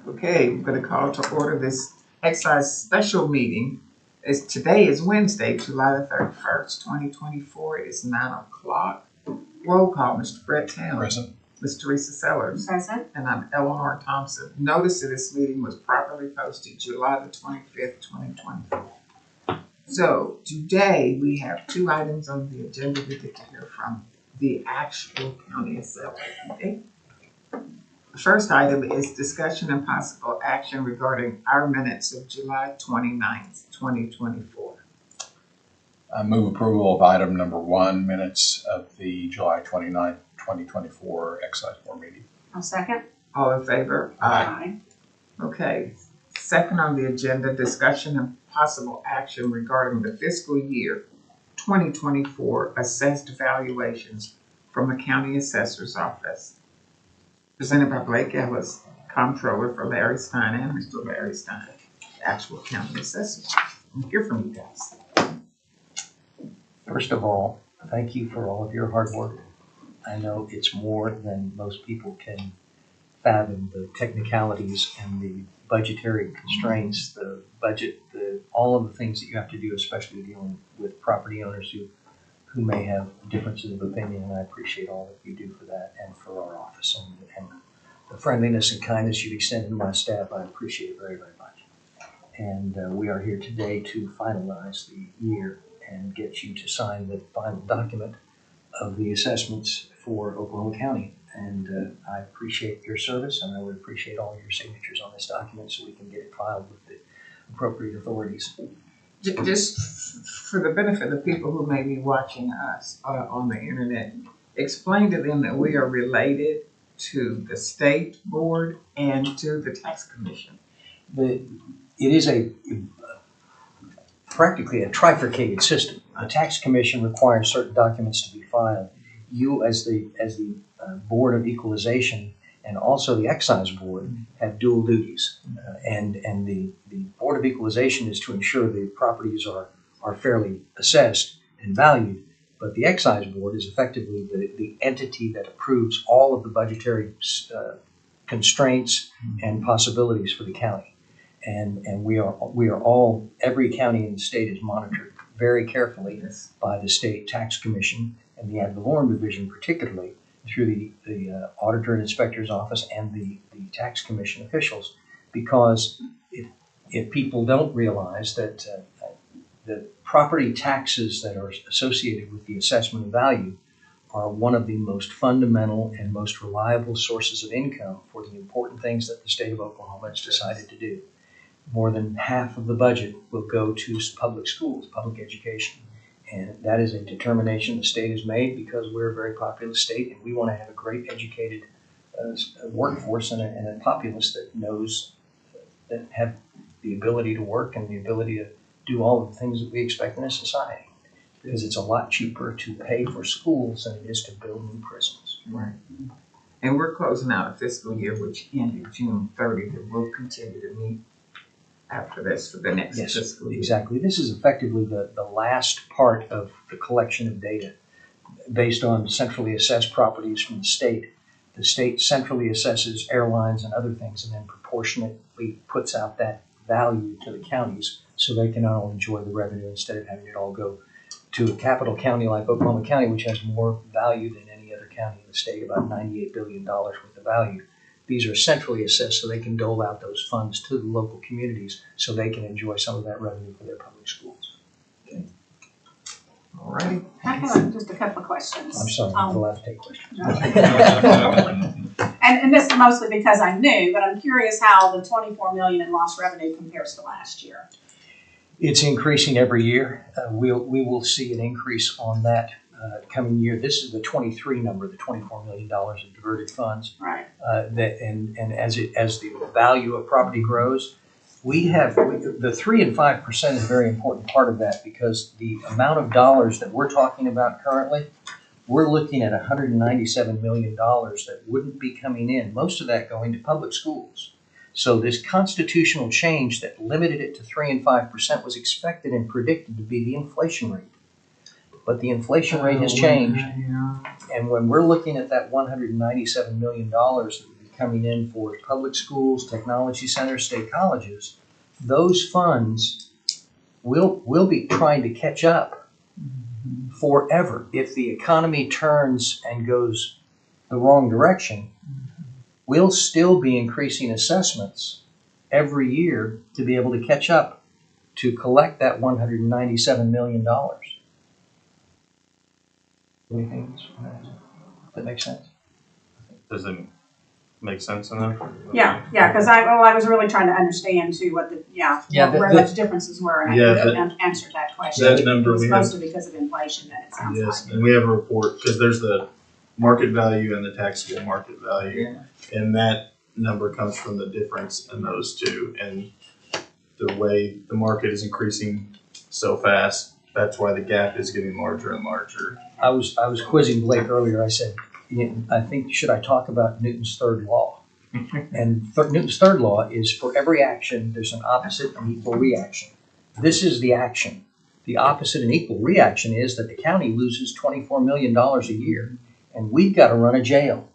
Okay, we're going to call to order this Excise special meeting. Today is Wednesday, July the 31st, 2024. It is 9 o'clock. Roll call, Mr. Brett Town. Present. Ms. Teresa Sellers. Present. And I'm Eleanor Thompson. Notice of this meeting was properly posted July the 25th, 2024. So today we have two items on the agenda we get to hear from the actual county assessor. Okay? The first item is discussion and possible action regarding our minutes of July 29th, 2024. I move approval of item number 1, minutes of the July 29th, 2024 Excise Board meeting. I'll second. All in favor? Aye. Okay. Second on the agenda, discussion and possible action regarding the fiscal year 2024 assessed valuations from the county assessor's office. Presented by Blake Ellis, comptroller for Larry Stein and Mr. Larry Stein, actual county assessor. We'll hear from you guys. First of all, thank you for all of your hard work. I know it's more than most people can fathom, the technicalities and the budgetary constraints, the budget, all of the things that you have to do, especially dealing with property owners who may have differences of opinion, and I appreciate all that you do for that and for our office, and the friendliness and kindness you've extended to my staff. I appreciate it very, very much. And we are here today to finalize the year and get you to sign the final document of the assessments for Oklahoma County. And I appreciate your service, and I would appreciate all your signatures on this document so we can get it filed with the appropriate authorities. Just for the benefit of people who may be watching us on the internet, explain to them that we are related to the state board and to the tax commission. It is practically a trifurcated system. The tax commission requires certain documents to be filed. You, as the board of equalization, and also the excise board, have dual duties. And the board of equalization is to ensure the properties are fairly assessed and valued. But the excise board is effectively the entity that approves all of the budgetary constraints and possibilities for the county. And we are all, every county in the state is monitored very carefully by the state tax commission and the ad valorem division, particularly through the auditor and inspector's office and the tax commission officials, because if people don't realize that the property taxes that are associated with the assessment of value are one of the most fundamental and most reliable sources of income for the important things that the state of Oklahoma has decided to do. More than half of the budget will go to public schools, public education. And that is a determination the state has made because we're a very populous state, and we want to have a great educated workforce and a populace that knows, that have the ability to work and the ability to do all of the things that we expect in a society. Because it's a lot cheaper to pay for schools than it is to build new prisons. Right. And we're closing out a fiscal year which ended June 30th, and we'll continue to meet after this for the next fiscal year. Exactly. This is effectively the last part of the collection of data based on centrally assessed properties from the state. The state centrally assesses airlines and other things and then proportionately puts out that value to the counties so they can not only enjoy the revenue instead of having it all go to a capital county like Oklahoma County, which has more value than any other county in the state, about $98 billion worth of value. These are centrally assessed so they can dole out those funds to the local communities so they can enjoy some of that revenue for their public schools. Okay. All righty. I have just a couple of questions. I'm sorry, I'm allowed to take questions. And this is mostly because I knew, but I'm curious how the $24 million in lost revenue compares to last year. It's increasing every year. We will see an increase on that coming year. This is the 23 number, the $24 million of diverted funds. Right. And as the value of property grows, the 3 and 5% is a very important part of that, because the amount of dollars that we're talking about currently, we're looking at $197 million that wouldn't be coming in. Most of that going to public schools. So this constitutional change that limited it to 3 and 5% was expected and predicted to be the inflation rate. But the inflation rate has changed. And when we're looking at that $197 million that would be coming in for public schools, technology centers, state colleges, those funds will be trying to catch up forever. If the economy turns and goes the wrong direction, we'll still be increasing assessments every year to be able to catch up to collect that $197 million. Anything else? Does that make sense? Does it make sense enough? Yeah, because I was really trying to understand too what where those differences were, and I couldn't answer that question. That number It was we have, mostly because of inflation, then it sounds yes, like. and we have a report, because there's the market value and the taxable market value. And that number comes from the difference in those two. And the way the market is increasing so fast, that's why the gap is getting larger and larger. I was quizzing Blake earlier. I said, I think, should I talk about Newton's third law? And Newton's third law is for every action, there's an opposite and equal reaction. This is the action. The opposite and equal reaction is that the county loses $24 million a year, and we've got to run a jail.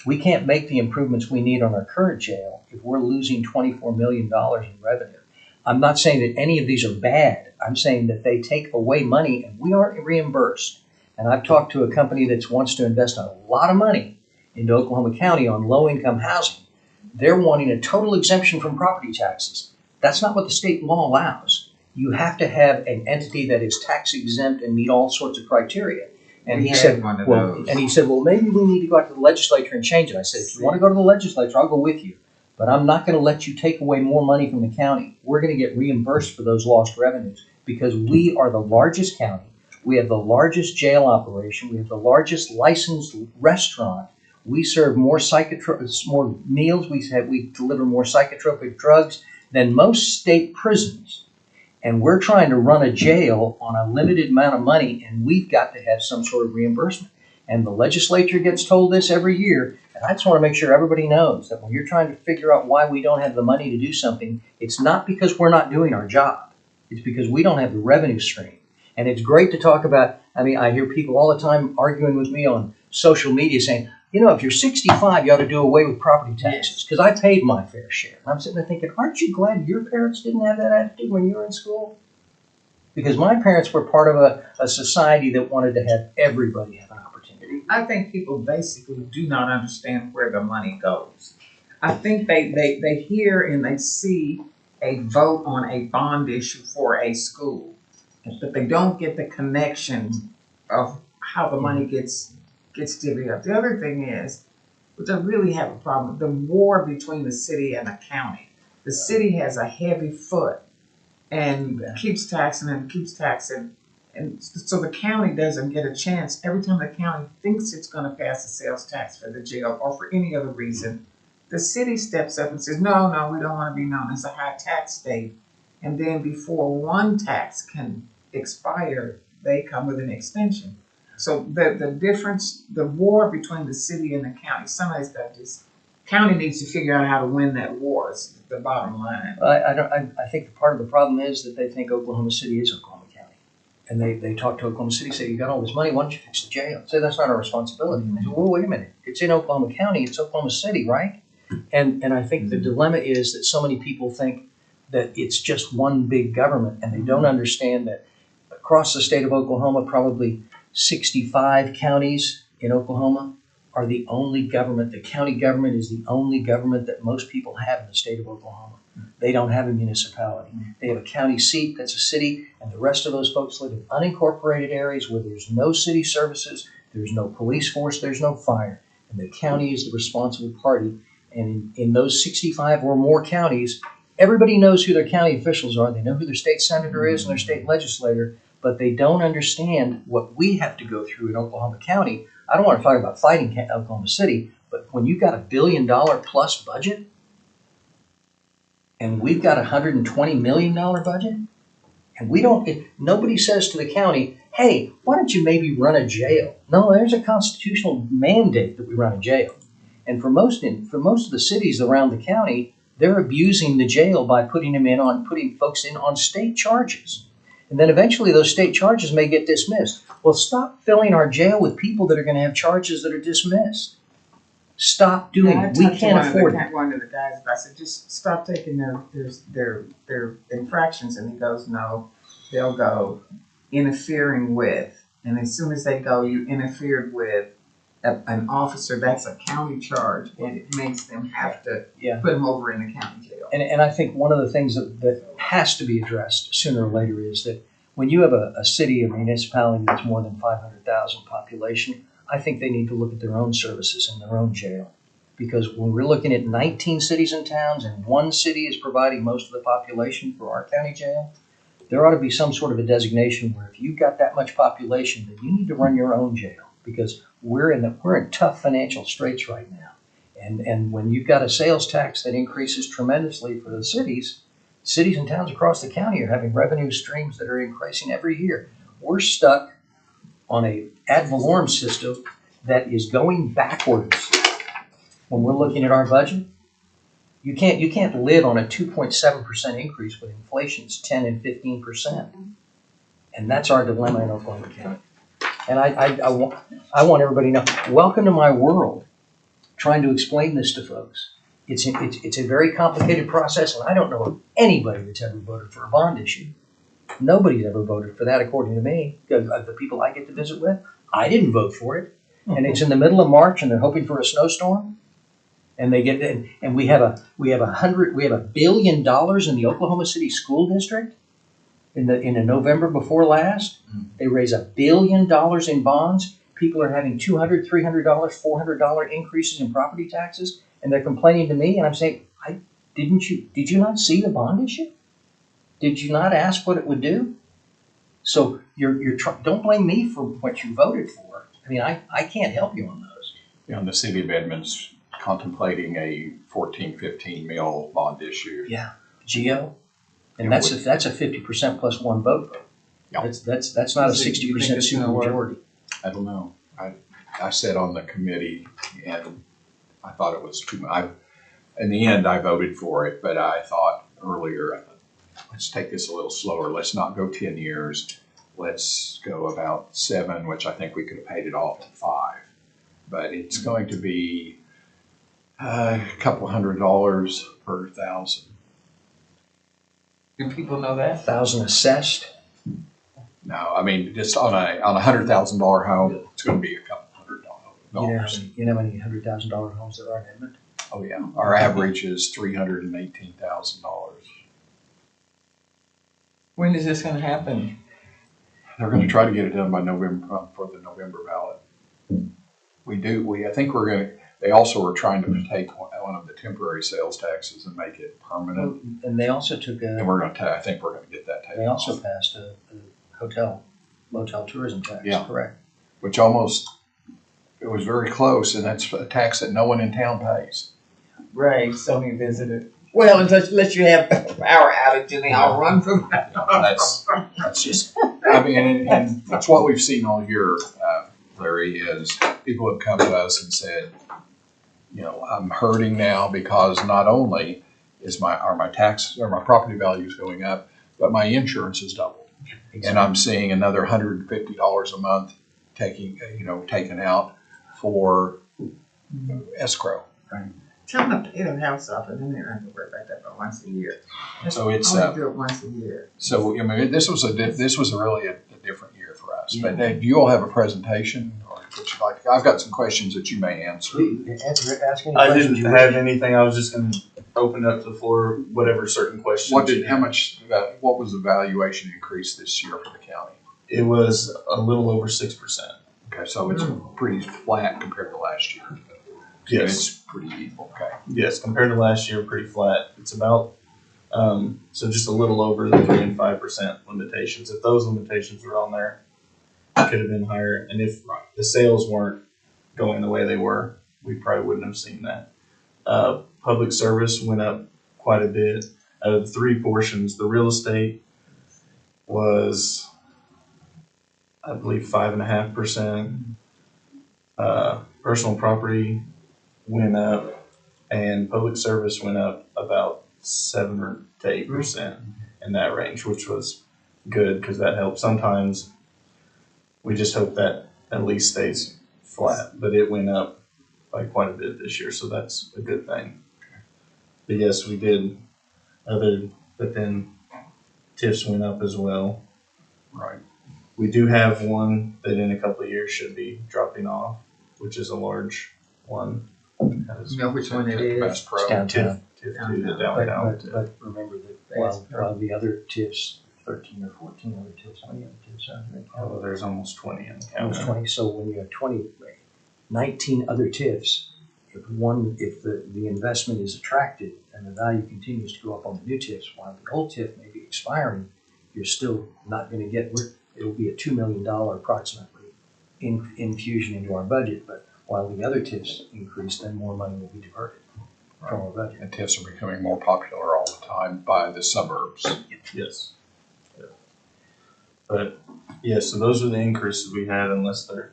We can't make the improvements we need on our current jail if we're losing $24 million in revenue. I'm not saying that any of these are bad. I'm saying that they take away money and we aren't reimbursed. And I've talked to a company that wants to invest a lot of money into Oklahoma County on low-income housing. They're wanting a total exemption from property taxes. That's not what the state law allows. You have to have an entity that is tax exempt and meet all sorts of criteria. And he said, well, maybe we need to go out to the legislature and change it. I said, if you want to go to the legislature, I'll go with you. But I'm not going to let you take away more money from the county. We're going to get reimbursed for those lost revenues because we are the largest county. We have the largest jail operation. We have the largest licensed restaurant. We serve more more meals. We deliver more psychotropic drugs than most state prisons. And we're trying to run a jail on a limited amount of money, and we've got to have some sort of reimbursement. And the legislature gets told this every year. And I just want to make sure everybody knows that when you're trying to figure out why we don't have the money to do something, it's not because we're not doing our job. It's because we don't have the revenue stream. And it's great to talk about. I mean, I hear people all the time arguing with me on social media saying, if you're 65, you ought to do away with property taxes because I paid my fair share. And I'm sitting there thinking, aren't you glad your parents didn't have that attitude when you were in school? Because my parents were part of a society that wanted to have everybody have an opportunity. I think people basically do not understand where the money goes. I think they hear and they see a vote on a bond issue for a school, but they don't get the connection of how the money gets divvied up. The other thing is, which I really have a problem, the war between the city and the county. The city has a heavy foot and keeps taxing and keeps taxing. And so the county doesn't get a chance. Every time the county thinks it's going to pass a sales tax for the jail or for any other reason, the city steps up and says, no, we don't want to be known as a high tax state. And then before one tax can expire, they come with an extension. So the difference, the war between the city and the county, some of this county needs to figure out how to win that war. Is the bottom line. I think part of the problem is that they think Oklahoma City is Oklahoma County. And they talk to Oklahoma City, say, you got all this money, why don't you fix the jail? Say, that's not our responsibility. And they say, well, wait a minute. It's in Oklahoma County. It's Oklahoma City, right? And I think the dilemma is that so many people think that it's just one big government, and they don't understand that across the state of Oklahoma, probably 65 counties in Oklahoma are the only government. The county government is the only government that most people have in the state of Oklahoma. They don't have a municipality. They have a county seat that's a city, and the rest of those folks live in unincorporated areas where there's no city services, there's no police force, there's no fire, and the county is the responsible party. And in those 65 or more counties, everybody knows who their county officials are. They know who their state senator is and their state legislator, but they don't understand what we have to go through in Oklahoma County. I don't want to talk about fighting Oklahoma City, but when you've got $1 billion plus budget, and we've got a $120 million budget, and nobody says to the county, hey, why don't you maybe run a jail? No, there's a constitutional mandate that we run a jail. And for most of the cities around the county, they're abusing the jail by putting folks in on state charges. And then eventually those state charges may get dismissed. Well, stop filling our jail with people that are going to have charges that are dismissed. Stop doing I it. We talked to can't afford it. one of the guys, I said, just stop taking their infractions, and he goes, no, they'll go interfering with, and as soon as they go, you interfered with an officer, that's a county charge, and it makes them have to Yeah. put them over in the county jail. And I think one of the things that has to be addressed sooner or later is that when you have a city, a municipality that's more than 500,000 population, I think they need to look at their own services and their own jail. Because when we're looking at 19 cities and towns and one city is providing most of the population for our county jail, there ought to be some sort of a designation where if you've got that much population, then you need to run your own jail, because we're in tough financial straits right now. And when you've got a sales tax that increases tremendously for the cities and towns across the county are having revenue streams that are increasing every year. We're stuck on a ad valorem system that is going backwards. When we're looking at our budget, you can't live on a 2.7% increase when inflation's 10 and 15%. And that's our dilemma in Oklahoma County. And I want everybody to know, welcome to my world, trying to explain this to folks. It's a very complicated process, and I don't know of anybody that's ever voted for a bond issue. Nobody's ever voted for that, according to me. The people I get to visit with, I didn't vote for it. And it's in the middle of March, and they're hoping for a snowstorm. And they get and we have $1 billion in the Oklahoma City School District in the November before last. They raise $1 billion in bonds. People are having $200, $300, $400 increases in property taxes, and they're complaining to me. And I'm saying, did you not see the bond issue? Did you not ask what it would do? So don't blame me for what you voted for. I mean, I can't help you on those. You know, the city of Edmond's contemplating a 14-15 mil bond issue. Yeah, Geo, and that's a 50% plus one vote. Yeah. That's not a 60% supermajority. I don't know. I sat on the committee and I thought it was too much. In the end, I voted for it, but I thought earlier, let's take this a little slower. Let's not go 10 years. Let's go about 7, which I think we could have paid it off in 5. But it's going to be a couple $100 per 1,000. Do people know that? 1,000 assessed. No, I mean, just on a $100,000 home, it's going to be a couple $100. You know how many $100,000 homes there are in Edmond? Oh yeah, our average is $318,000. When is this gonna happen? They're going to try to get it done by November for the November ballot. I think we're going to. They also are trying to take one of the temporary sales taxes and make it permanent. And they also took And we're going to. I think we're going to get that taken. They also off. passed a motel tourism tax. Yeah. Correct. Which almost, it was very close, and that's a tax that no one in town pays. Right, so many visitors. Well, unless you have power outage and they all run from that. That's just, I mean, and that's what we've seen all year, Larry, is people have come to us and said, you know, I'm hurting now because not only are my taxes or my property values going up, but my insurance has doubled. Exactly. And I'm seeing another $150 a month taken out for escrow. Right. Tell them to pay their house off and then they don't have to worry about that but once a year. So it's only do it once a year. So I mean, this was really a different year for us. Yeah. But do you all have a presentation, or would you like? I've got some questions that you may answer. Ask any I questions didn't you have wish. anything. I was just going to open up the floor, whatever certain questions. What was the valuation increase this year for the county? It was a little over 6%. Okay, so it's pretty flat compared to last year. Yes. It's pretty equal. Okay. Yes, compared to last year, pretty flat. It's about so just a little over the 3 and 5% limitations. If those limitations were on there, it could have been higher. And if the sales weren't going the way they were, we probably wouldn't have seen that. Public service went up quite a bit. Out of the 3 portions, the real estate was, I believe, 5.5%. Personal property went up, and public service went up about 7 or 8% in that range, which was good because that helped. Sometimes we just hope that at least stays flat, but it went up by quite a bit this year, so that's a good thing. But yes, we did but then TIFs went up as well. Right. We do have one that in a couple of years should be dropping off, which is a large one. You know which one it is? Bass Pro. It's downtown. TIF 2, the But, downtown. but remember that while the other TIFs, 13 or 14 other TIFs, how many other TIFs are there? Oh, there's almost 20 in the Almost county. 20, so when you have 19 other TIFs, if the investment is attractive and the value continues to go up on the new TIFs, while the old TIF may be expiring, you're still not gonna get, it'll be a $2 million approximately infusion into our budget, but while the other TIFs increase, then more money will be diverted from our budget. And TIFs are becoming more popular all the time by the suburbs. Yes. Yeah. But, yeah, so those are the increases we had, unless there are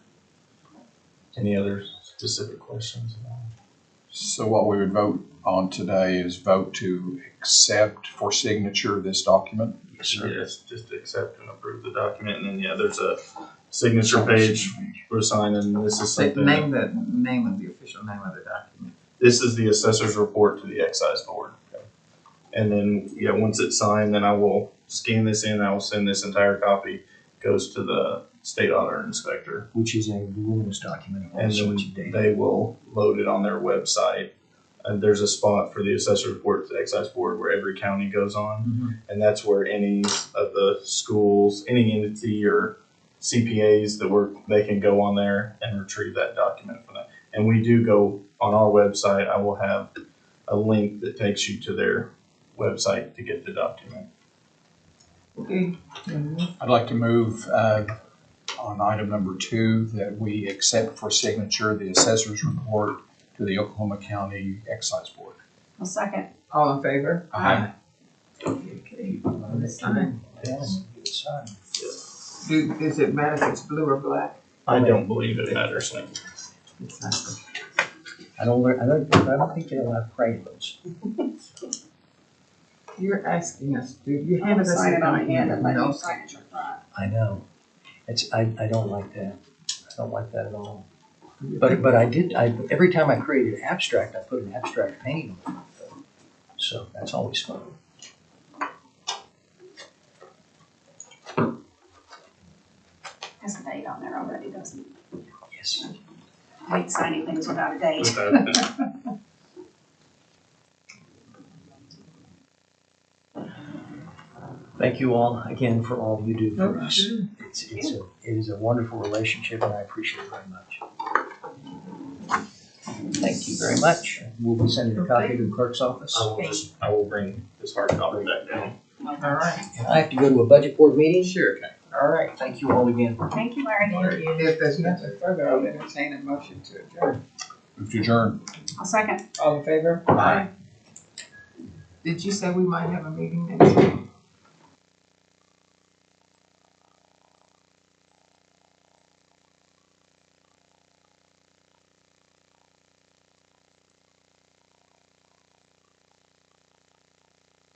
any other specific questions. So what we would vote on today is vote to accept for signature this document. Yes, sir. Yes, just accept and approve the document, and then, yeah, there's a signature page for signing. This is something. Name the official name of the document. This is the assessor's report to the excise board. And then, yeah, once it's signed, then I will scan this in, I will send this entire copy, goes to the state auditor inspector. Which is a voluminous document of all And then sorts of data. they will load it on their website. And there's a spot for the assessor report to the excise board where every county goes on. And that's where any of the schools, any entity or CPAs they can go on there and retrieve that document from that. And we do go on our website, I will have a link that takes you to their website to get the document. Okay. I'd like to move on item number 2 that we accept for signature the assessor's report to the Oklahoma County Excise Board. A second. All in favor? Aye. Okay. Let's sign. Sign. Does it matter if it's blue or black? I don't believe it matters. It's not. I don't think you're allowed crayons. You're asking us, do you I'm have gonna us sign it on my document hand and let no you sign it your front. I know. I don't like that. I don't like that at all. But every time I create an abstract, I put an abstract painting on it. So that's always fun. Has a date on there already, doesn't it? Yes. I hate signing things without a date. Thank you all again for all you do for Oh, us. sure. It is a wonderful relationship and I appreciate it very much. Thank you very much. We'll be sending a copy to the clerk's office. I will bring this hard copy back down. All right. I have to go to a budget board meeting. Sure. All right. Thank you all again. Thank you, Larry. If there's nothing further, I'll entertain a motion to adjourn. Move to adjourn. A second. All in favor? Aye. Did you say we might have a meeting next week?